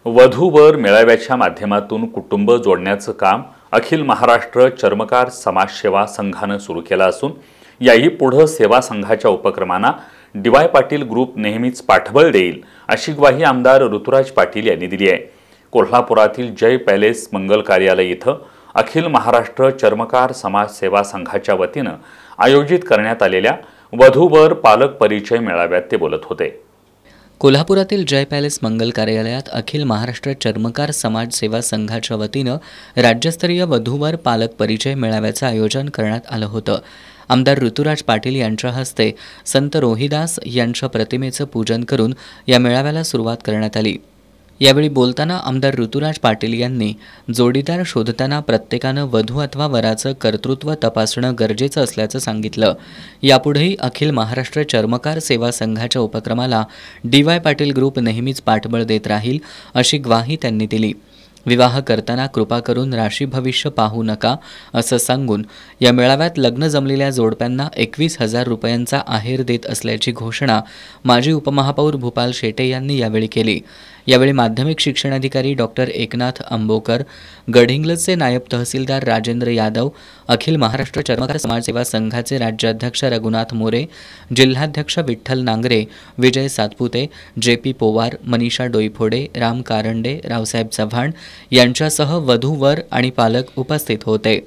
वधू-वर मेळाव्याच्या माध्यमातून कुटुंब जोडण्याचं काम अखिल महाराष्ट्र चर्मकार समाजसेवा संघानं सुरू केलं असून याही पुढे सेवा संघाच्या उपक्रमांना डी.वाय. पाटील ग्रुप नेहमीच पाठबळ देईल अशी ग्वाही आमदार ऋतुराज पाटील यांनी दिली आहे। कोल्हापुरातील जय पॅलेस मंगल कार्यालय इथं अखिल महाराष्ट्र चर्मकार समाजसेवा संघाच्या वतीनं आयोजित करण्यात आलेल्या वधू-वर पालक परिचय मेळाव्यात ते बोलत होते। कोल्हापुरातील जय पॅलेस मंगल कार्यालयात अखिल महाराष्ट्र चर्मकार समाज सेवा संघाच्या वतीनं राज्यस्तरीय वधूवर पालक परिचय मेळाव्याचं आयोजन करण्यात आलं होतं। आमदार ऋतुराज पाटील यांच्या हस्ते संत रोहिदास यांच्या प्रतिमेचं पूजन करून या मेळाव्याला सुरुवात करण्यात आली। यावेळी बोलताना आमदार ऋतुराज पाटील यांनी जोडीदार शोधताना प्रत्येकानं वधू अथवा वराचं कर्तृत्व तपासणं गरजेचं असल्याचं सांगितलं। यापुढेही अखिल महाराष्ट्र चर्मकार सेवा संघाच्या उपक्रमाला डी.वाय. पाटील ग्रुप नेहमीच पाठबळ देत राहील अशी ग्वाही त्यांनी दिली। विवाह करताना कृपा करून राशी भविष्य पाहू नका असं सांगून या मेळाव्यात लग्न जमलेल्या जोडप्यांना 21,000 रुपयांचा आहेर देत असल्याची घोषणा माजी उपमहापौर भूपाल शेटे यांनी यावेळी केली। यावेळी माध्यमिक शिक्षणाधिकारी डॉक्टर एकनाथ अंबोकर, गडहिंग्लजचे नायब तहसीलदार राजेंद्र यादव, अखिल महाराष्ट्र चर्मकार समाजसेवा संघाचे राज्याध्यक्ष रघुनाथ मोरे, जिल्हाध्यक्ष विठ्ठल नांगरे, विजय सातपुते, जे.पी. पोवार, मनीषा डोईफोडे, राम कारंडे, रावसाहेब चव्हाण यांच्यासह वधू वर आणि पालक उपस्थित होते।